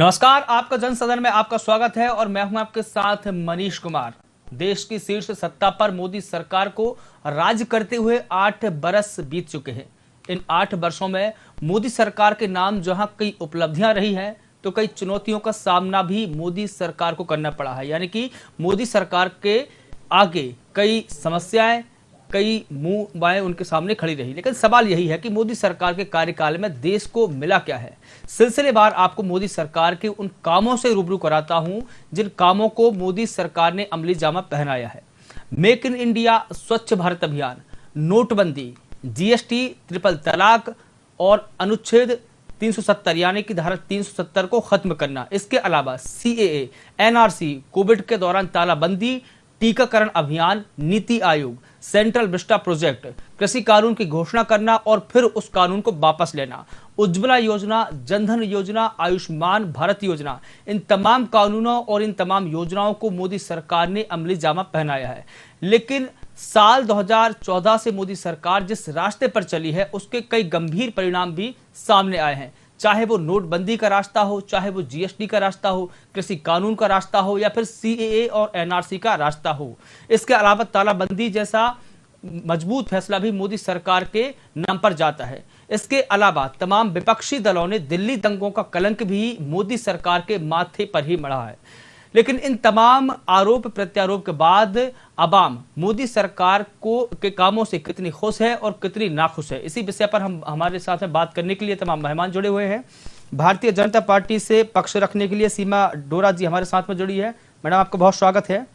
नमस्कार, आपका जन सदन में आपका स्वागत है और मैं हूं आपके साथ मनीष कुमार। देश की शीर्ष सत्ता पर मोदी सरकार को राज करते हुए 8 बरस बीत चुके हैं। इन 8 वर्षों में मोदी सरकार के नाम जहां कई उपलब्धियां रही हैं, तो कई चुनौतियों का सामना भी मोदी सरकार को करना पड़ा है। यानी कि मोदी सरकार के आगे कई समस्याएं, कई मुंह बाएं उनके सामने खड़ी रही। लेकिन सवाल यही है कि मोदी सरकार के कार्यकाल में देश को मिला क्या है। सिलसिलेवार आपको मोदी सरकार के उन कामों से रूबरू कराता हूं जिन कामों को मोदी सरकार ने अमली जामा पहनाया है। मेक इन इंडिया, स्वच्छ भारत अभियान, नोटबंदी, जीएसटी, ट्रिपल तलाक और अनुच्छेद 370 यानी कि धारा 370 को खत्म करना। इसके अलावा सीएए, एनआरसी, कोविड के दौरान तालाबंदी, टीकाकरण अभियान, NITI Aayog, central Vista project, कृषि कानून की घोषणा करना और फिर उस कानून को वापस लेना, उज्ज्वला योजना, जनधन योजना, आयुष्मान भारत योजना, इन तमाम कानूनों और इन तमाम योजनाओं को मोदी सरकार ने अमली जामा पहनाया है। लेकिन साल 2014 से मोदी सरकार जिस रास्ते पर चली है उसके कई गंभीर परिणाम भी सामने आए हैं। चाहे वो नोटबंदी का रास्ता हो, चाहे वो जीएसटी का रास्ता हो, कृषि कानून का रास्ता हो या फिर सीएए और एनआरसी का रास्ता हो। इसके अलावा तालाबंदी जैसा मजबूत फैसला भी मोदी सरकार के नाम पर जाता है। इसके अलावा तमाम विपक्षी दलों ने दिल्ली दंगों का कलंक भी मोदी सरकार के माथे पर ही मढ़ा है। लेकिन इन तमाम आरोप प्रत्यारोप के बाद अवाम मोदी सरकार के कामों से कितनी खुश है और कितनी नाखुश है, इसी विषय पर हम हमारे साथ में बात करने के लिए तमाम मेहमान जुड़े हुए हैं। भारतीय जनता पार्टी से पक्ष रखने के लिए सीमा डोरा जी हमारे साथ में जुड़ी है। मैडम, आपका बहुत स्वागत है।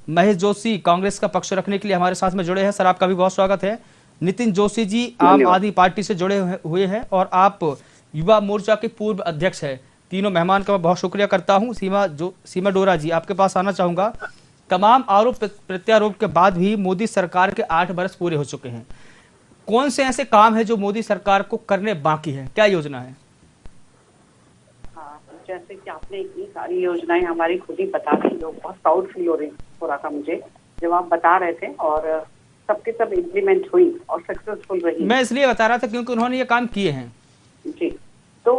महेश जोशी कांग्रेस का पक्ष रखने के लिए हमारे साथ में जुड़े हैं। सर, आपका भी बहुत स्वागत है। नितिन जोशी जी आम आदमी पार्टी से जुड़े हुए हैं और आप युवा मोर्चा के पूर्व अध्यक्ष है। तीनों मेहमान का मैं बहुत शुक्रिया करता हूं। सीमा डोरा जी, आपके पास आना चाहूंगा। तमाम आरोप प्रत्यारोप के बाद भी मोदी सरकार के 8 वर्ष पूरे हो चुके हैं। कौन से ऐसे काम है जो मोदी सरकार को करने बाकी है? क्या योजना है? जैसे कि आपने इतनी सारी योजनाएं हमारी खुद ही बता दी, लोग बहुत प्राउड फील हो रहा था मुझे जब आप बता रहे थे, और सबके सब इम्प्लीमेंट हुई और सक्सेसफुल रही। मैं इसलिए बता रहा था क्योंकि उन्होंने ये काम किए हैं जी। तो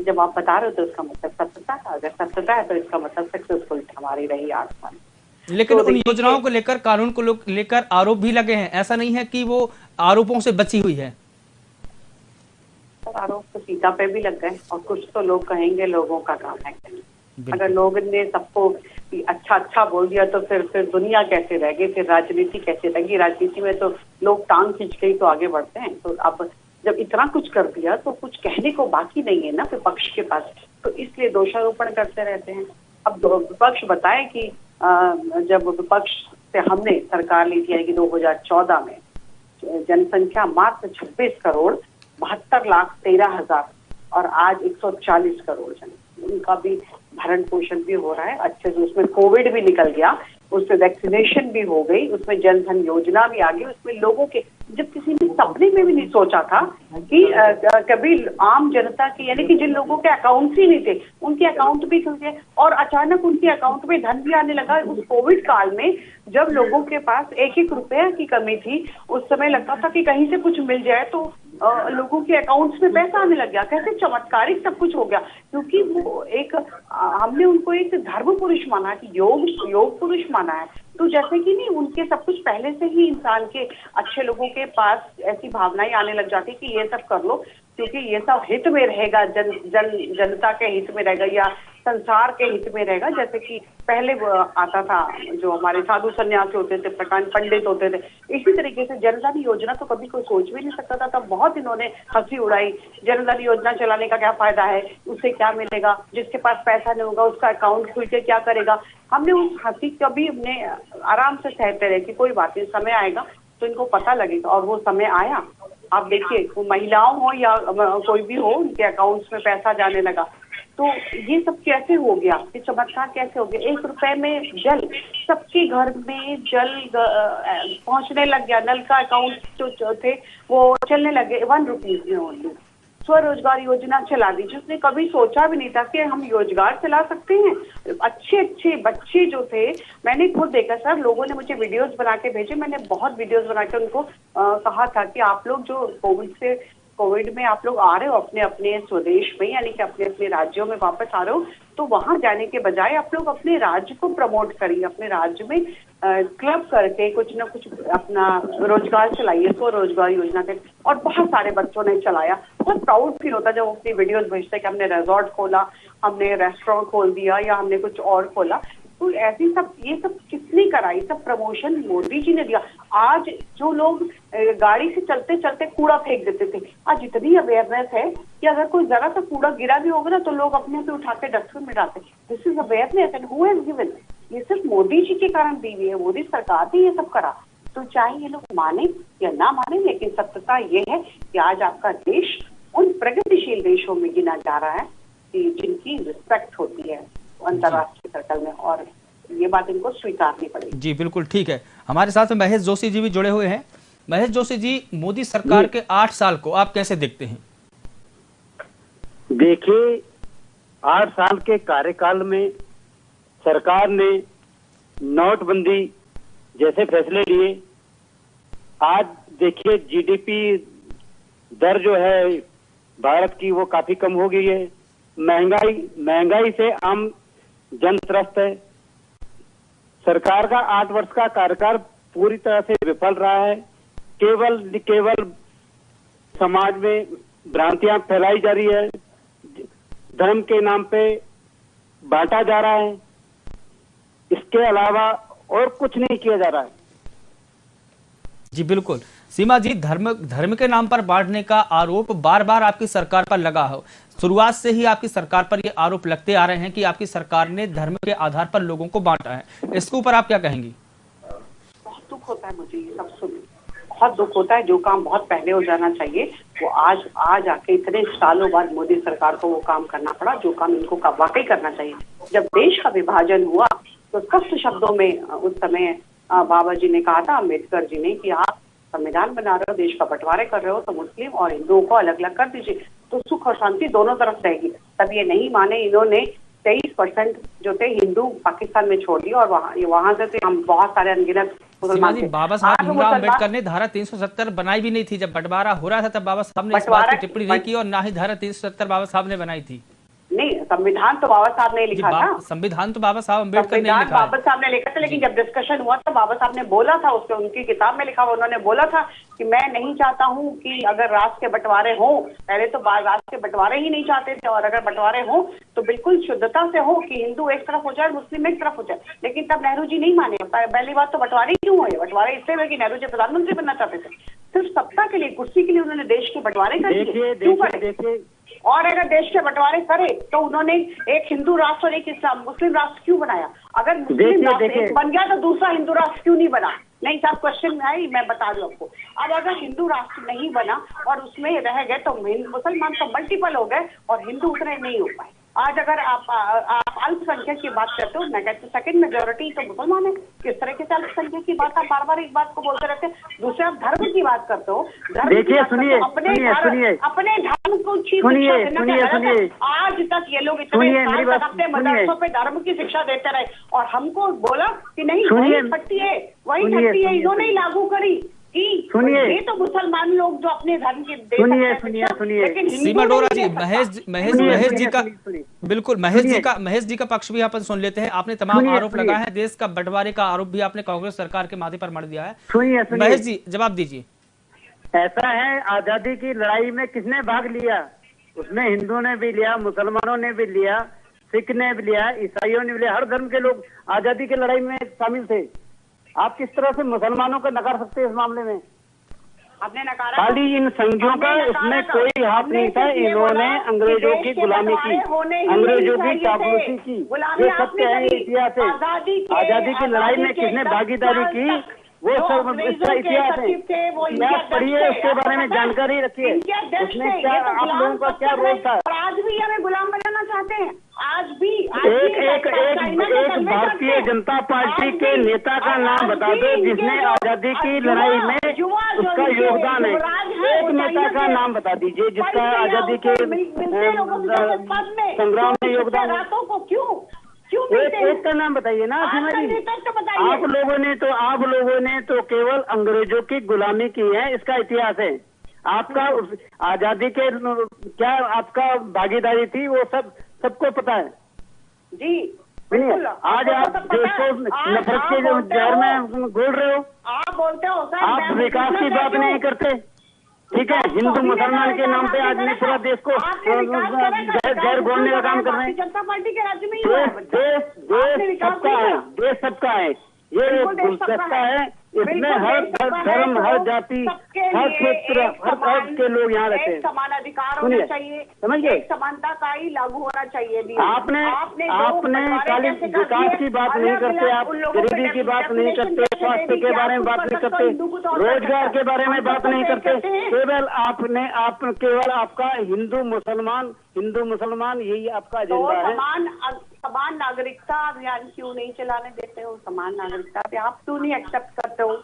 जब आप बता रहे हो तो इसका मतलब सफलता था। अगर सफलता है तो इसका मतलब सक्सेसफुल हमारी रही 8 साल। लेकिन उन योजनाओं को लेकर, कानून को लेकर आरोप भी लगे हैं। ऐसा नहीं है कि वो आरोपों से बची हुई है। आरोप तो सीता पे भी लग गए और कुछ तो लोग कहेंगे लोगों का काम है। अगर लोगों ने सबको अच्छा बोल दिया तो फिर दुनिया कैसे रह गई, फिर राजनीति कैसे रहेगी। राजनीति में तो लोग टांग खींच के ही तो आगे बढ़ते हैं। तो अब जब इतना कुछ कर दिया तो कुछ कहने को बाकी नहीं है ना विपक्ष के पास, तो इसलिए दोषारोपण करते रहते हैं। अब विपक्ष बताए कि जब विपक्ष से हमने सरकार ली थी, यानी कि 2014 में जनसंख्या मात्र 26 करोड़ 72,13,000 और आज 140 करोड़ जन, उनका भी भरण पोषण भी हो रहा है अच्छे से। उसमें कोविड भी निकल गया, उसमें वैक्सीनेशन भी हो गई, उसमें जनधन योजना भी आ गई। उसमें लोगों के, जब किसी ने सपने में भी नहीं सोचा था कि कभी आम जनता की, यानी कि जिन लोगों के अकाउंट ही नहीं थे उनके अकाउंट भी खुल गए और अचानक उनके अकाउंट में धन भी आने लगा। उस कोविड काल में जब लोगों के पास एक रुपया की कमी थी, उस समय लगता था कि कहीं से कुछ मिल जाए, तो लोगों के अकाउंट्स में पैसा आने लग गया। कैसे चमत्कारिक सब कुछ हो गया, क्योंकि वो एक हमने उनको एक धर्म पुरुष माना कि योग पुरुष माना है। तो जैसे कि नहीं, उनके सब कुछ पहले से ही इंसान के अच्छे लोगों के पास ऐसी भावनाएं आने लग जाती कि ये सब कर लो क्योंकि ये सब हित में रहेगा, जनता के हित में रहेगा या संसार के हित में रहेगा। जैसे कि पहले आता था जो हमारे साधु सन्यासी होते थे, पंडित होते थे, इसी तरीके से जनधन योजना तो कभी कोई सोच भी नहीं सकता था। तब बहुत इन्होंने हंसी उड़ाई, जनधन योजना चलाने का क्या फायदा है, उससे क्या मिलेगा, जिसके पास पैसा नहीं होगा उसका अकाउंट खुल के क्या करेगा। हमने उस हंसी कभी हमने आराम से सहते रहे कि कोई बात नहीं, समय आएगा तो इनको पता लगेगा, और वो समय आया। आप देखिए, वो महिलाओं हो या कोई भी हो, उनके अकाउंट्स में पैसा जाने लगा। तो ये सब कैसे हो गया, ये चमत्कार कैसे हो गया। 1 रुपए में जल, सबके घर में जल पहुंचने लग गया। नल का अकाउंट जो थे वो चलने लगे 1 रुपीज में ओनली। स्वरोजगार योजना चला दी, जिसने कभी सोचा भी नहीं था कि हम रोजगार चला सकते हैं। अच्छे बच्चे जो थे, मैंने खुद देखा सर, लोगों ने मुझे वीडियोस बना के भेजे, मैंने बहुत वीडियोस बना के उनको कहा था कि आप लोग जो कोविड से कोविड में आप लोग आ रहे हो अपने अपने स्वदेश में, यानी कि अपने अपने राज्यों में वापस आ रहे हो, तो वहां जाने के बजाय आप लोग अपने राज्य को प्रमोट करिए, अपने राज्य में क्लब करके कुछ ना कुछ अपना रोजगार चलाइए, स्वरोजगार योजना के। और बहुत सारे बच्चों ने चलाया, बहुत प्राउड फील होता है जब वो अपनी वीडियोस भेजते कि हमने रिजॉर्ट खोला, हमने रेस्टोरेंट खोल दिया या हमने कुछ और खोला। तो ऐसी सब, ये सब किसने कराई? सब प्रमोशन मोदी जी ने दिया। आज जो लोग गाड़ी से चलते चलते कूड़ा फेंक देते थे, आज इतनी अवेयरनेस है कि अगर कोई जरा सा कूड़ा गिरा भी होगा ना तो लोग अपने से उठा के डस्टबिन में डालते। This is awareness and who has given? ये सिर्फ मोदी जी के कारण दी हुई है, मोदी सरकार ने ये सब करा। तो चाहे ये लोग माने या ना माने, लेकिन सत्यता ये है कि आज आपका देश उन प्रगतिशील देशों में गिना जा रहा है कि जिनकी रिस्पेक्ट होती है अंतर्राष्ट्रीय सर्कल में, और ये बात इनको स्वीकारनी पड़ेगी। जी बिल्कुल ठीक है। हमारे साथ में महेश जोशी जी भी जुड़े हुए हैं। महेश जोशी जी, मोदी सरकार के 8 साल को आप कैसे देखते हैं? देखिए, 8 साल के कार्यकाल में सरकार ने नोटबंदी जैसे फैसले लिए। आज देखिए जीडीपी दर जो है भारत की वो काफी कम हो गई है। महंगाई से आम जन त्रस्त है। सरकार का 8 वर्ष का कार्यकाल पूरी तरह से विफल रहा है। केवल समाज में भ्रांतियां फैलाई जा रही है, धर्म के नाम पे बांटा जा रहा है, इसके अलावा और कुछ नहीं किया जा रहा है। जी बिल्कुल। सीमा जी, धर्म के नाम पर बांटने का आरोप बार बार आपकी सरकार पर लगा हो। शुरुआत से ही आपकी सरकार पर ये आरोप लगते आ रहे हैं कि आपकी सरकार ने धर्म के आधार पर लोगों को बांटा है। इसके ऊपर आप क्या कहेंगी? बहुत दुख होता है मुझे ये सब सुन, बहुत दुख होता है। जो काम बहुत पहले हो जाना चाहिए वो आज आके इतने सालों बाद मोदी सरकार को वो काम करना पड़ा जो काम इनको वाकई करना चाहिए। जब देश का विभाजन हुआ तो स्पष्ट शब्दों में उस समय बाबा जी ने कहा था, अम्बेडकर जी ने, कि आप संविधान बना रहे हो, देश का बंटवारे कर रहे हो, तो मुस्लिम और हिंदुओं को अलग अलग कर दीजिए तो सुख और शांति दोनों तरफ रहेगी। तब ये नहीं माने, इन्होंने 23% जो थे हिंदू पाकिस्तान में छोड़ दिया और वहां से हम बहुत सारे अनगिनत मुसलमान थे। बाबा साहब भीमराव अम्बेडकर ने धारा 370 बनाई भी नहीं थी। जब बंटवारा हो रहा था तब बाबा साहब ने इस बात की टिप्पणी नहीं की और ना ही धारा 370 बाबा साहब ने बनाई थी। नहीं, संविधान तो बाबा साहब ने लिखा था। संविधान तो बाबा साहब अम्बेडकर ने लिखा, बाबा साहब ने लिखा था, लेकिन जब डिस्कशन हुआ तो बाबा साहब ने बोला था, उसके उनकी किताब में लिखा हुआ, उन्होंने बोला था कि मैं नहीं चाहता हूं कि अगर राष्ट्र के बंटवारे हों, पहले तो राष्ट्र के बंटवारे ही नहीं चाहते थे, और अगर बंटवारे हों तो बिल्कुल शुद्धता से हो कि हिंदू एक तरफ हो जाए, मुस्लिम एक तरफ हो जाए। लेकिन तब नेहरू जी नहीं माने। पहली बात तो बंटवारे क्यों हुए? बंटवारे इसलिए हुए कि नेहरू जी प्रधानमंत्री बनना चाहते थे। सिर्फ सत्ता के लिए, कुर्सी के लिए उन्होंने देश के बंटवारे कर दिए। और अगर देश के बंटवारे करे तो उन्होंने एक हिंदू राष्ट्र और एक मुस्लिम राष्ट्र क्यों बनाया? अगर मुस्लिम राष्ट्र एक बन गया तो दूसरा हिंदू राष्ट्र क्यों नहीं बना? नहीं साहब, क्वेश्चन में आई, मैं बता दूं आपको। अब अगर हिंदू राष्ट्र नहीं बना और उसमें रह गए तो मुसलमान तो मल्टीपल हो गए और हिंदू उतने नहीं हो पाए। आज अगर आप अल्पसंख्यक की बात करते हो, मैं कहती हूँ सेकंड मेजोरिटी तो मुसलमान है। किस तरह से अल्पसंख्यक की बात आप बार बार एक बात को बोलते रहते हैं। दूसरे आप धर्म की बात करते हो, देखिए सुनिए, अपने धर्म को सुनिए, आज तक ये लोग इतने साल तक अपने मदरसों पे धर्म की शिक्षा देते रहे और हमको बोला कि नहीं वही 30 है, इन्होंने ही लागू करी। सुनिए, ये तो मुसलमान लोग जो अपने धर्म के सुनिए सीमा डोरा जी, महेश जी का बिल्कुल, महेश जी का पक्ष भी अपन सुन लेते हैं। आपने तमाम आरोप लगाए हैं, देश का बंटवारे का आरोप भी आपने कांग्रेस सरकार के माथे पर मढ़ दिया है। सुनिए महेश जी, जवाब दीजिए। ऐसा है, आजादी की लड़ाई में किसने भाग लिया? उसमें हिंदुओं ने भी लिया, मुसलमानों ने भी लिया, सिख ने भी लिया, ईसाइयों ने भी लिया, हर धर्म के लोग आजादी की लड़ाई में शामिल थे। आप किस तरह से मुसलमानों को नकार सकते हैं इस मामले में? आपने नकारा, खाली इन संघियों का इसमें कोई हाथ नहीं था। इन्होंने अंग्रेजों की गुलामी की, अंग्रेजों की चापलूसी की, ये सत्य है, इतिहास है। आजादी की लड़ाई में किसने भागीदारी की वो सब इसका इतिहास है। इतिहास पढ़िए, उसके बारे में जानकारी रखिए, उसमें क्या आप लोगों का क्या रोल था। आज भी हमें गुलाम बनाना चाहते हैं। आज भी एक भारतीय जनता पार्टी के नेता का नाम बता दो जिसने आजादी की लड़ाई में उसका योगदान है। एक नेता का नाम बता दीजिए जिसका आजादी के संग्राम में योगदान है। एक का नाम बताइए ना सीमा जी। आप लोगों ने तो केवल अंग्रेजों की गुलामी की है, इसका इतिहास है। आपका आजादी के क्या आपका भागीदारी थी, वो सबको पता है जी। सुनिए, आज आप देश को नफरत के जहर में घोल रहे हो। आप बोलते हो सर, आप विकास की बात नहीं करते, ठीक है। हिंदू मुसलमान के नाम पे आज पूरा देश को जहर घोलने का काम कर रहे हैं। जनता पार्टी के राज्य में देश सबका है, देश सबका है, ये गुलदस्ता है। इसमें हर धर्म, हर जाति, हर क्षेत्र, हर वर्ग के लोग यहाँ रहते हैं। समान अधिकार होना चाहिए, समझिए, समानता का ही लागू होना चाहिए। आपने खाली विकास की बात नहीं करते, आप गरीबी की बात नहीं करते, स्वास्थ्य के बारे में बात नहीं करते, रोजगार के बारे में बात नहीं करते। केवल आपका हिंदू मुसलमान यही आपका एजेंडा है। समान नागरिकता अभियान क्यों नहीं चलाने देते हो? समान नागरिकता पे आप क्यों नहीं एक्सेप्ट करते हो?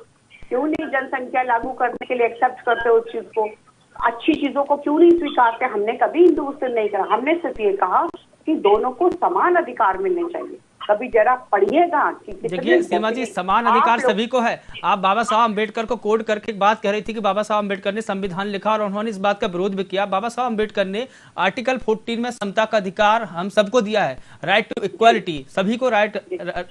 क्यों नहीं जनसंख्या लागू करने के लिए एक्सेप्ट करते हो उस चीज को? अच्छी चीजों को क्यों नहीं स्वीकारते? हमने कभी हिंदू मुस्लिम नहीं कहा, हमने सिर्फ ये कहा कि दोनों को समान अधिकार मिलने चाहिए। कभी जरा पढ़िएगा। देखिए सीमा जी, समान अधिकार सभी को है। आप बाबा साहब अम्बेडकर को कोट करके एक बात कह रही थी कि बाबा साहब अम्बेडकर ने संविधान लिखा और उन्होंने इस बात का विरोध भी किया। बाबा साहब अम्बेडकर ने आर्टिकल 14 में समता का अधिकार हम सबको दिया है, राइट टू इक्वालिटी, सभी को राइट,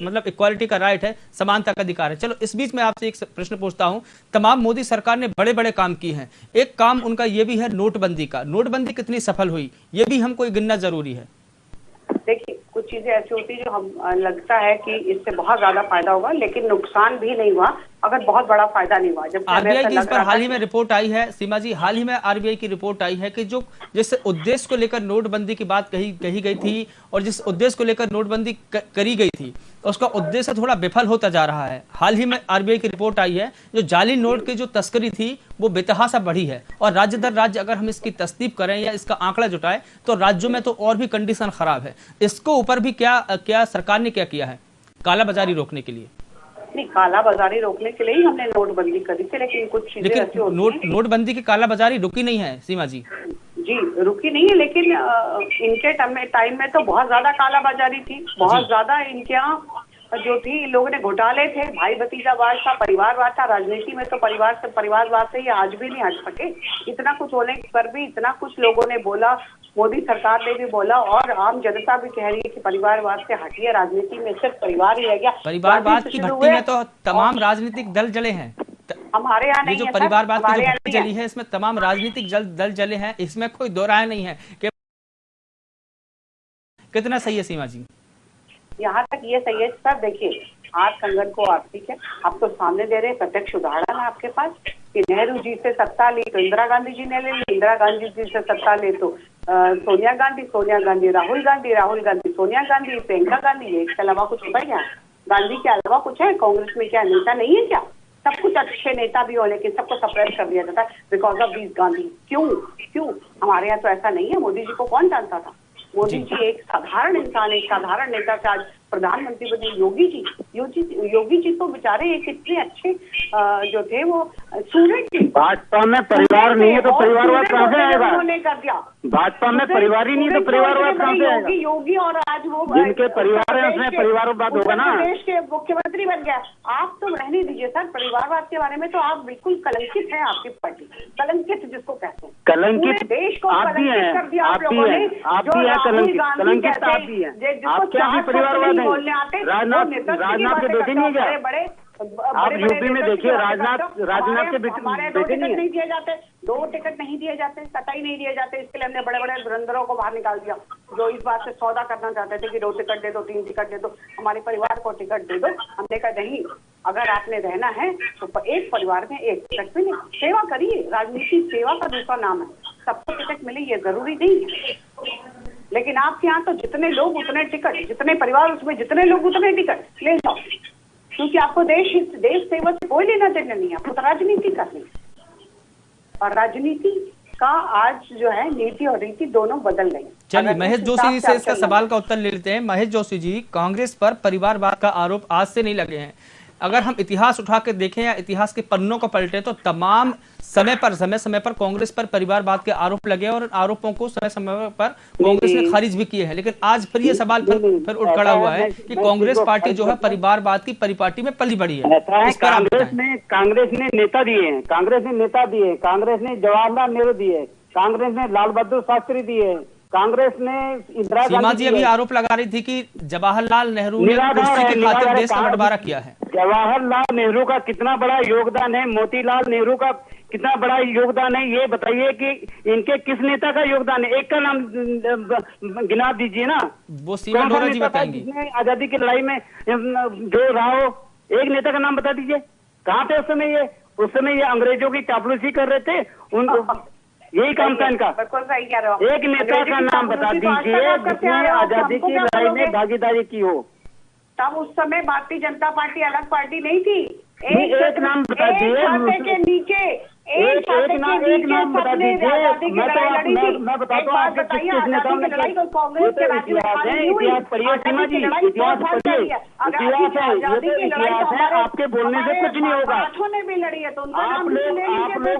मतलब इक्वालिटी का राइट है, समानता का अधिकार है। चलो इस बीच में आपसे एक प्रश्न पूछता हूँ। तमाम मोदी सरकार ने बड़े बड़े काम किए हैं, एक काम उनका ये भी है नोटबंदी का। नोटबंदी कितनी सफल हुई ये भी हमको गिनना जरूरी है। देखिए, कुछ चीजें ऐसी होती है जो हम लगता है कि इससे बहुत ज्यादा फायदा होगा, लेकिन नुकसान भी नहीं हुआ, अगर बहुत बड़ा फायदा नहीं हुआ। जब आरबीआई की इस पर हाल ही में रिपोर्ट आई है सीमा जी, हाल ही में आरबीआई की रिपोर्ट आई है कि जो जिस उद्देश्य को लेकर नोटबंदी की बात कही गई थी और जिस उद्देश्य को लेकर नोटबंदी करी गई थी, उसका उद्देश्य थोड़ा विफल होता जा रहा है। हाल ही में आरबीआई की रिपोर्ट आई है, जो जाली नोट की जो तस्करी थी वो बेतहाशा बढ़ी है और राज्य दर राज्य अगर हम इसकी तस्दीक करें या इसका आंकड़ा जुटाएं तो राज्यों में तो और भी कंडीशन खराब है। इसको ऊपर भी क्या सरकार ने क्या किया है काला बाजारी रोकने के लिए? नहीं, काला बाजारी रोकने के लिए ही हमने नोटबंदी करी थी, लेकिन कुछ चीजें ऐसी होती हैं। नोटबंदी की काला बाजारी रुकी नहीं है सीमा जी। जी, रुकी नहीं है, लेकिन इनके टाइम में तो बहुत ज्यादा काला बाजारी थी, बहुत ज्यादा इनके यहाँ जो थी, लोगों ने घोटाले थे, भाई भतीजावाद था, परिवारवाद था। राजनीति में तो परिवारवाद से ये आज भी नहीं हट सके। इतना कुछ होने पर भी इतना कुछ लोगों ने बोला, मोदी सरकार ने भी बोला और आम जनता भी कह रही है कि परिवारवाद से हटिए, राजनीति में सिर्फ परिवार ही रह गया। परिवारवाद की भट्टी में तो तमाम राजनीतिक दल जले हैं। हमारे यहाँ नहीं, जो परिवारवाद की जो भट्टी जली है इसमें तमाम राजनीतिक दल जले हैं, इसमें कोई दो राय नहीं है। कितना सही है सीमा जी? यहाँ तक ये सही है सर। देखिए, हाथ कंगन को आप, ठीक है, आप तो सामने दे रहे हैं, प्रत्यक्ष उदाहरण है आपके पास कि नेहरू जी से सत्ता ली तो इंदिरा गांधी जी ने ले ली, इंदिरा गांधी जी से सत्ता ले तो सोनिया गांधी, राहुल गांधी, सोनिया गांधी, प्रियंका गांधी। इसके अलावा कुछ होता है क्या? गांधी के अलावा कुछ है कांग्रेस में? क्या नेता नहीं है क्या? सब कुछ अच्छे नेता भी हो, लेकिन सबको सप्रेस कर दिया जाता है बिकॉज ऑफ दीज गांधी। क्यों? हमारे यहाँ तो ऐसा नहीं है। मोदी जी को कौन जानता था? मोदी जी एक साधारण इंसान, एक साधारण नेता से आज प्रधानमंत्री बने। योगी जी तो बेचारे एक इतने अच्छे जो थे वो स्टूडेंट थे। भाजपा में परिवार नहीं है तो परिवारवाद कहाँ से आएगा? उन्होंने कर दिया। भाजपा में परिवार ही नहीं तो परिवारवाद कहाँ से आएगा? योगी और आज वो जिनके परिवार है उसमें परिवारवाद होगा ना। देश के मुख्यमंत्री बन गया। आप तो रहने दीजिए सर, परिवारवाद के बारे में तो आप बिल्कुल कलंकित है। आपकी पार्टी कलंकित जिसको कहते हैं, कलंकित देश को आप भी हैं, कर दिया आप भी हैं, आप भी हैं कलंकित आप भी हैं। आपके भी परिवारवाद है। राजनाथ के बेटे नहीं है क्या? आप यूपी में देखिए, राजनाथ के बेटे नहीं दिए जाते, 2 टिकट नहीं दिए जाते, कतई नहीं दिए जाते। इसके लिए हमने बड़े बड़े धुरंधरों को बाहर निकाल दिया जो इस बात से सौदा करना चाहते थे कि 2 टिकट दे दो, 3 टिकट दे दो, हमारे परिवार को टिकट दे दो। हमने कहा नहीं, अगर आपने रहना है तो एक परिवार में 1 टिकट मिले, सेवा करिए। राजनीति सेवा का दूसरा नाम है। सबको टिकट मिले ये जरूरी नहीं है, लेकिन आपके यहाँ तो जितने लोग उतने टिकट, जितने परिवार उसमें जितने लोग उतने टिकट ले जाओ, क्योंकि आपको देश सेवा से कोई लेना देना नहीं है। आपको तो राजनीति करनी है, और राजनीति का आज जो है नीति और रीति दोनों बदल गई। चलिए महेश जोशी जी से इसका सवाल का उत्तर ले लेते हैं। महेश जोशी जी, कांग्रेस पर परिवारवाद का आरोप आज से नहीं लगे हैं। अगर हम इतिहास उठा के देखें या इतिहास के पन्नों को पलटे तो तमाम समय पर कांग्रेस पर परिवारवाद के आरोप लगे और आरोपों को समय समय पर कांग्रेस ने खारिज भी किए हैं। लेकिन आज फिर ये सवाल फिर उठ खड़ा हुआ है कि कांग्रेस पार्टी जो है परिवारवाद की परिपाटी में पली बड़ी है। कांग्रेस ने नेता दिए हैं, कांग्रेस ने जवाहरलाल नेहरू दिए, कांग्रेस ने लाल बहादुर शास्त्री दिए, कांग्रेस ने इंदिरा सीमा गांधी जी अभी आरोप लगा रही थी कि जवाहरलाल नेहरू ने कुर्सी की खातिर देश का बंटवारा किया है। जवाहरलाल नेहरू का कितना बड़ा योगदान है, मोतीलाल नेहरू का कितना बड़ा योगदान है, ये बताइए कि इनके किस नेता का योगदान है? एक का नाम गिना दीजिए ना। वो सीमा डोरा जी बताएंगे। जिसने आजादी की लड़ाई में जो रहा हो, एक नेता का नाम बता दीजिए। कहाँ थे उस समय ये? उस समय ये अंग्रेजों की चापलूसी कर रहे थे, यही काम था इनका। सही कह रहे हो। एक नेता का नाम बता दीजिए जिसने आजादी की लड़ाई में भागीदारी की हो। तब उस समय भारतीय जनता पार्टी अलग पार्टी नहीं थी। एक नाम बता दीजिए के नीचे एक नाम बता दीजिए। मैं बताता हूँ आपके किस नेताओं ने इतिहास है, इतिहास पढ़िए सीमा जी, इतिहास पढ़िए, इतिहास है, ये तो इतिहास है। आपके बोलने से कुछ नहीं होगा। ने भी लड़ी है तो आप लोग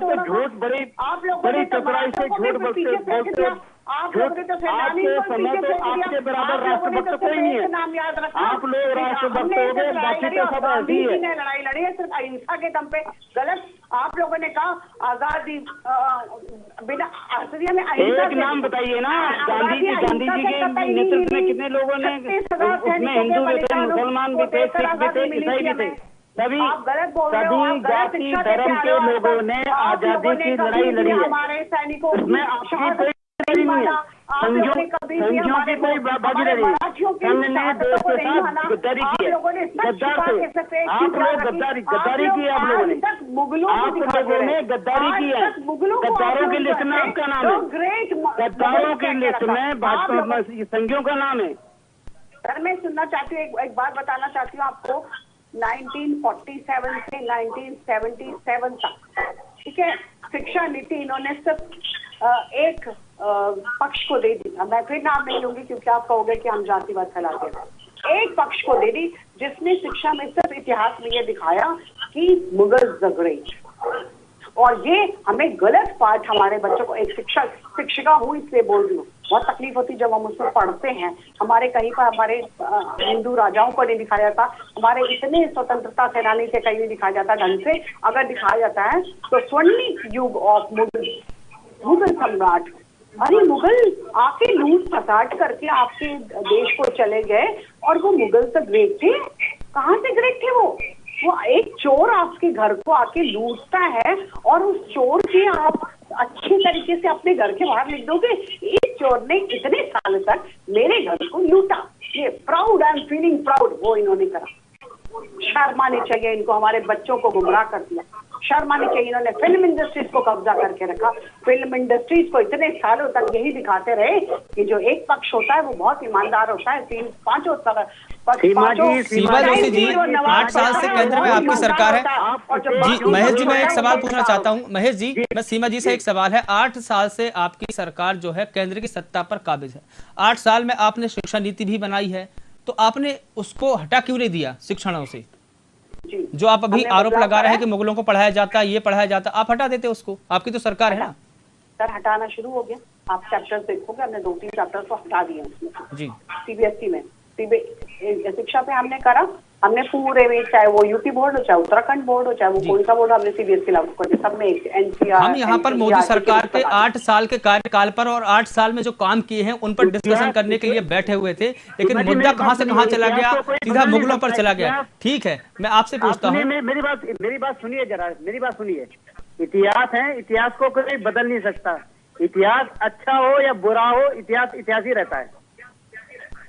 तो झूठ बड़ी चतुराई से झूठ बोलते हो। आपके समय तो आपके बराबर राष्ट्रभक्त कोई नहीं है। आप लोग राष्ट्रभक्त हो गए, बाकी तो सब ऐसी है। लड़ाई लड़ी है सिर्फ अहिंसा के दम पे। गलत आप लोगों ने कहा आजादी बिना एक नाम बताइए ना। गांधी जी के नेतृत्व में कितने लोगों ने, उसमें हिंदू भी थे, मुसलमान भी थे, सिख भी थे, ईसाई भी थे। सभी जाति धर्म के लोगों ने आजादी की लड़ाई लड़ी है। हमारे सैनिकों उसमें आपकी कोई नहीं है, संघियों की कोई भागीदारी। संघ ने देश के साथ गद्दारी की है, गद्दार थे आप लोग। गद्दारी की आप लोगों ने, गद्दारी की है। गद्दारों की लिस्ट में आपका नाम है, गद्दारों की लिस्ट में भाजपा संघियों का नाम है। सर मैं सुनना चाहती हूँ, एक बात बताना चाहती हूँ आपको। 1947 से 1977 तक, ठीक है, शिक्षा नीति इन्होंने सिर्फ एक पक्ष को दे दी। मैं फिर नाम नहीं लूंगी क्योंकि आप कहोगे कि हम जातिवाद फैलाते हैं। एक पक्ष को दे दी जिसने शिक्षा में सिर्फ इतिहास में ये दिखाया कि मुगल द ग्रेट। और ये हमें गलत पाठ हमारे बच्चों को, एक शिक्षिका हूँ इसलिए बोल रही हूँ, बहुत तकलीफ होती जब हम उसमें पढ़ते हैं। हमारे कहीं पर हमारे हिंदू राजाओं को नहीं दिखाया जाता, हमारे इतने स्वतंत्रता सेनानी से कहीं नहीं दिखाया जाता ढंग से। अगर दिखाया जाता है तो स्वर्णिम युग ऑफ मुगल सम्राट। अरे मुगल आके लूट फसाट करके आपके देश को चले गए और वो मुगल से ग्रेट थे। कहाँ से ग्रेट थे वो एक चोर आपके घर को आके लूटता है और उस चोर के आप अच्छे तरीके से अपने घर के बाहर लिख दोगे, इस चोर ने इतने साल तक मेरे घर को लूटा। ये proud, I am feeling proud, वो इन्होंने करा। शर्म आनी चाहिए इनको, हमारे बच्चों को गुमराह कर दिया। शर्म आनी चाहिए, इन्होंने फिल्म इंडस्ट्रीज को कब्जा करके रखा। फिल्म इंडस्ट्रीज को इतने सालों तक यही दिखाते रहे कि जो एक पक्ष होता है वो बहुत ईमानदार होता है। 3-5 साल सीमा जोशी जी 8 साल से केंद्र में आपकी सरकार है। जी महेश जी, मैं एक सवाल पूछना चाहता हूँ। महेश जी, मैं सीमा जी से एक सवाल है। 8 साल से आपकी सरकार जो है केंद्र की सत्ता पर काबिज है। 8 साल में आपने शिक्षा नीति भी बनाई है, तो आपने उसको हटा क्यों नहीं दिया शिक्षणों से? जो आप अभी आरोप लगा रहे हैं कि मुगलों को पढ़ाया जाता है, ये पढ़ाया जाता, आप हटा देते उसको। आपकी तो सरकार है ना। सर हटाना शुरू हो गया, आप चैप्टर्स देखोगे, हमने 2-3 चैप्टर्स को हटा दिए उसमें जी। सीबीएसई में शिक्षा पे हमने करा, हमने पूरे में, चाहे वो यूपी बोर्ड हो, चाहे उत्तराखंड बोर्ड हो, चाहे वो कोई सा बोर्ड, हमने सीबीएसई लागू कर दिया। सब में एनसीआर। हम यहाँ पर मोदी सरकार के 8 साल के कार्यकाल पर और 8 साल में जो काम किए हैं उन पर डिस्कशन करने के लिए बैठे हुए थे, लेकिन मुद्दा कहाँ से कहाँ चला गया, सीधा मुगलों पर चला गया। ठीक है, मैं आपसे पूछता हूँ। मेरी बात सुनिए जरा, मेरी बात सुनिए। इतिहास है, इतिहास को कोई बदल नहीं सकता। इतिहास अच्छा हो या बुरा हो, इतिहास ही रहता है।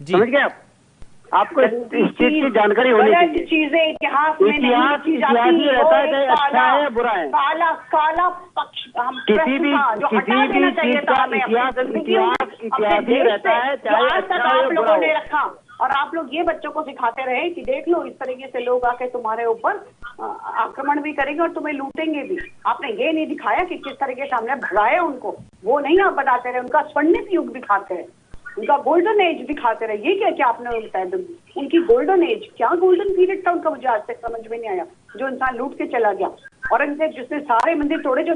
समझ गए आप? आपको इस चीज की जानकारी होनी चाहिए। चीजें इतिहास में ही रहता है, चाहे अच्छा है या बुरा है। काला पक्ष किसी भी चीज का इतिहास ही रहता है, चाहे अच्छा हो या बुरा हो। और आप लोग ये बच्चों को सिखाते रहे कि देख लो इस तरीके से लोग आके तुम्हारे ऊपर आक्रमण भी करेंगे और तुम्हें लूटेंगे भी। आपने ये नहीं दिखाया कि किस तरीके से हमने भगाया उनको, वो नहीं आप बताते रहे। उनका स्वर्णिम युग दिखाते हैं। उनका गोल्डन एज दिखाते रहे। ये क्या क्या आपने बताया, उनकी गोल्डन एज, क्या गोल्डन पीरियड था उनका, मुझे आज तक समझ में नहीं आया। जो इंसान लूट के चला गया, औरंगजेब जिसने सारे मंदिर तोड़े, जो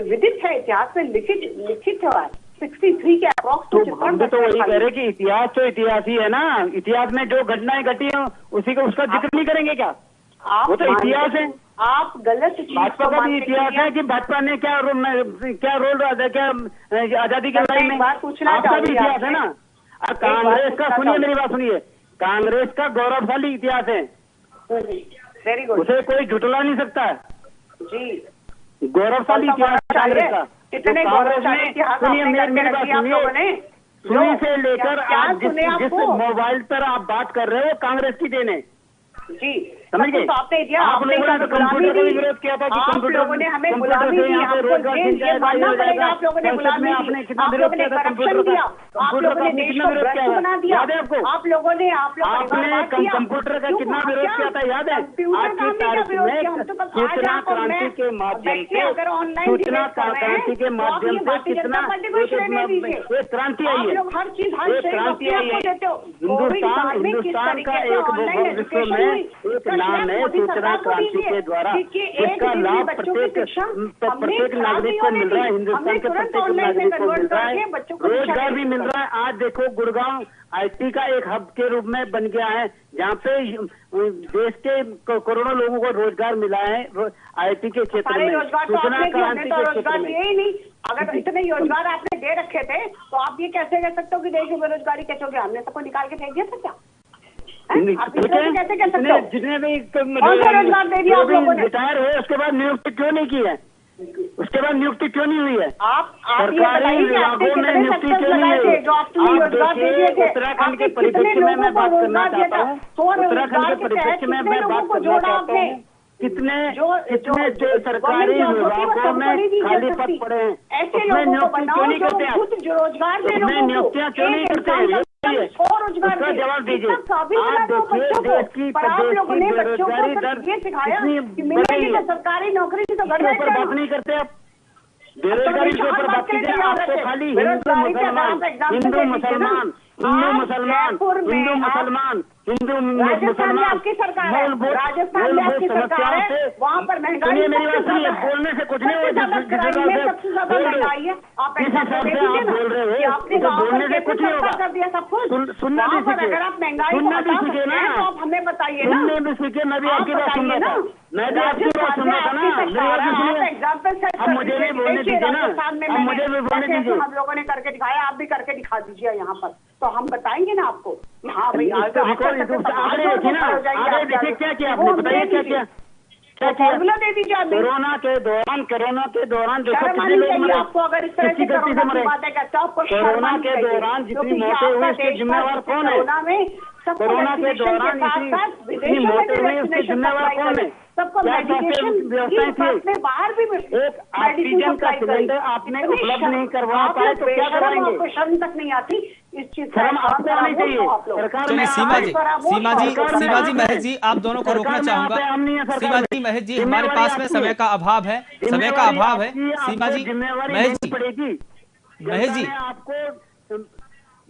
विदित है, इतिहास में लिखित है 63 के अप्रॉक्स। तो हम भी तो वही कह रहे कि इतिहास तो इतिहास ही है ना, इतिहास में जो घटनाएं घटी हैं उसी का उसका जिक्र नहीं करेंगे क्या? वो तो इतिहास है। आप गलत चीज भाजपा का भी इतिहास है कि भाजपा ने क्या रोल अदा किया आजादी की लड़ाई में, आपका भी इतिहास है ना। कांग्रेस का, सुनिए मेरी बात सुनिए, कांग्रेस का गौरवशाली इतिहास है, वेरी गुड, उसे कोई झुटला नहीं सकता है जी। गौरवशाली इतिहास कांग्रेस का। कितने गौरवशाली इतिहास, सुनिए मेरी बात सुनिए, शुरू से लेकर आज जिस मोबाइल पर आप बात कर रहे हो कांग्रेस की देन है जी, समझ गए। तो आपने दिया, आप लोगों ने कंप्यूटर का विरोध किया था कि आप लोगों ने हमें गुलामी दी, आपको ये मानना पड़ेगा। आप लोगों ने गुलामी दी, आप लोगों ने करप्शन दिया, आप लोगों ने देश को भ्रष्ट बना दिया, आप लोगों ने आपने कंप्यूटर का कितना विरोध किया था याद है? आज की तारीख में सूचना क्रांति के माध्यम से, सूचना क्रांति के माध्यम से कितना एक क्रांति आई है, हर चीज एक क्रांति आई है। हिंदुस्तान का एक विश्व में एक नाम है सूचना क्रांति के द्वारा, इसका लाभ प्रत्येक नागरिक को मिल रहा है, हिंदुस्तान के प्रत्येक नागरिक को मिल रहा है, रोजगार भी मिल रहा है। आज देखो गुड़गांव आईटी का एक हब के रूप में बन गया है, जहाँ पे देश के करोड़ों लोगों को रोजगार मिला है आईटी के क्षेत्र में, सूचना क्रांति के क्षेत्र में। यही नहीं, अगर इतने रोजगार आपने दे रखे थे तो आप ये कैसे कह सकते हो कि देश में बेरोजगारी कैसे हो गया? हमने सबको निकाल के फेंक दिया था क्या? जितने भी रोजगार दे दिया आप लोगों ने, रिटायर हुए उसके बाद नियुक्ति क्यों नहीं की है? उसके बाद नियुक्ति क्यों नहीं हुई है? आप सरकारी विभागों में नियुक्ति क्यों नहीं हुई? आप देखिए उत्तराखंड के परिप्रेक्ष्य में मैं बात करना चाहता हूँ, उत्तराखंड के परिप्रेक्ष्य में मैं बात करना चाहता हूँ, कितने जो सरकारी विभागों में खाली पद पड़े हैं, उसमें नियुक्ति क्यों नहीं करते आप? उसमें नियुक्तियाँ क्यों नहीं करते हैं? उसका जवाब दीजिए। आप देखिए देश की बेरोजगारी दर कितनी बढ़ी है, सरकारी नौकरी तो इसके ऊपर बात नहीं करते आप। बेरोजगारी के ऊपर बात कीजिए। आप तो खाली हिंदू मुसलमान, हिंदू मुसलमान, हिंदू मुसलमान, हिंदू मुसलमान, हिंदू मुसलमान, आपकी सरकार है, राजस्थान में आपकी सरकार है, वहाँ पर महंगाई सुनिए मेरी बात सुनिए, बोलने से कुछ नहीं होगा, सबसे ज्यादा महंगाई है। आप जिस हिसाब से आप बोल रहे हो तो बोलने से कुछ नहीं होगा। कर दिया सब कुछ, सुनना भी सीखे, अगर आप महंगाई सुनना भी सीखे ना, तो आप हमें बताइए ना, सुनने भी सीखे। मैं भी आपकी बात सुन रहा था, मैं भी आपकी बात सुन रहा था ना, अब मुझे भी बोलने दीजिए ना, अब मुझे भी बोलने दीजिए। हम लोगों ने करके दिखाया, आप भी करके दिखा दीजिए यहाँ पर, तो हम बताएंगे ना आपको। हाँ भाई, आगे देखिए ना, आगे देखिए क्या किया आपने, बताइए क्या किया, क्या किया? दे दीजिए। कोरोना के दौरान देखो कितने लोग मरे, आपको अगर इस तरह किसकी गलती से मरे? कोरोना के दौरान जितनी मौतें हुई उसके जिम्मेवार कौन है? कोरोना के दौरान इतनी मौतें हुई उसके जिम्मेवार कौन है? सबको व्यवस्थाएं थी, बाहर भी एक ऑक्सीजन का सिलेंडर आपने उपलब्ध नहीं करवा पाए तो क्या करवाएंगे? शर्म तक नहीं आती इस चीज, शर्म आपको आनी चाहिए। सरकार चलिए सीमा जी महेश जी, आप दोनों को रोकना चाहूंगा। सीमा जी महेश जी, हमारे पास में समय का अभाव है, समय का अभाव है। सीमा जी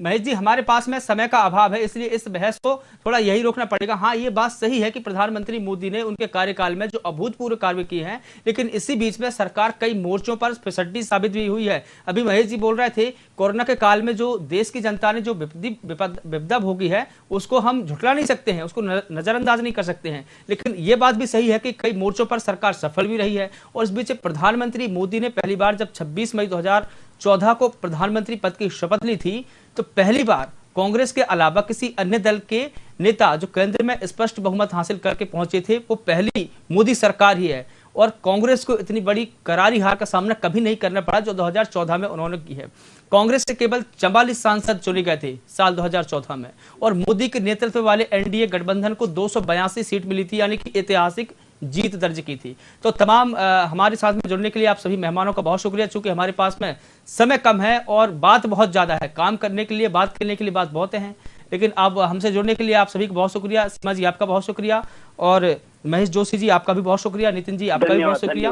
महेश जी हमारे पास में समय का अभाव है, इसलिए इस बहस को थोड़ा यही रोकना पड़ेगा। हाँ, ये बात सही है कि प्रधानमंत्री मोदी ने उनके कार्यकाल में जो अभूतपूर्व कार्य किए हैं, लेकिन इसी बीच में सरकार कई मोर्चों पर फिसड्डी साबित भी हुई है। अभी महेश जी बोल रहे थे कोरोना के काल में जो देश की जनता ने जो विपदा भोगी है उसको हम झुठला नहीं सकते हैं, उसको नजरअंदाज नहीं कर सकते हैं, लेकिन ये बात भी सही है कि कई मोर्चों पर सरकार सफल भी रही है। और इस बीच प्रधानमंत्री मोदी ने पहली बार जब 26 मई 2014 को प्रधानमंत्री पद की शपथ ली थी तो पहली बार कांग्रेस के अलावा किसी अन्य दल के नेता जो केंद्र में स्पष्ट बहुमत हासिल करके पहुंचे थे वो पहली मोदी सरकार ही है। और कांग्रेस को इतनी बड़ी करारी हार का सामना कभी नहीं करना पड़ा जो 2014 में उन्होंने की है। कांग्रेस से केवल 44 सांसद चुने गए थे साल 2014 में, और मोदी के नेतृत्व वाले एनडीए गठबंधन को 282 सीट मिली थी, यानी कि ऐतिहासिक जीत दर्ज की थी। तो तमाम हमारे साथ में जुड़ने के लिए आप सभी मेहमानों का बहुत शुक्रिया। चूंकि हमारे पास में समय कम है और बात बहुत ज्यादा है, काम करने के लिए, बात करने के लिए बात बहुत हैं, लेकिन अब हमसे जुड़ने के लिए आप सभी को बहुत शुक्रिया। सीमा जी आपका बहुत शुक्रिया, और महेश जोशी जी आपका भी बहुत शुक्रिया, नितिन जी आपका भी बहुत शुक्रिया।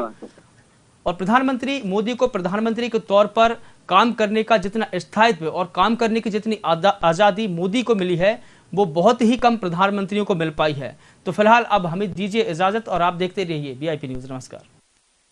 और प्रधानमंत्री मोदी को प्रधानमंत्री के तौर पर काम करने का जितना स्थायित्व और काम करने की जितनी आज़ादी मोदी को मिली है वो बहुत ही कम प्रधानमंत्रियों को मिल पाई है। तो फिलहाल अब हमें दीजिए इजाजत और आप देखते रहिए VIP न्यूज़। नमस्कार।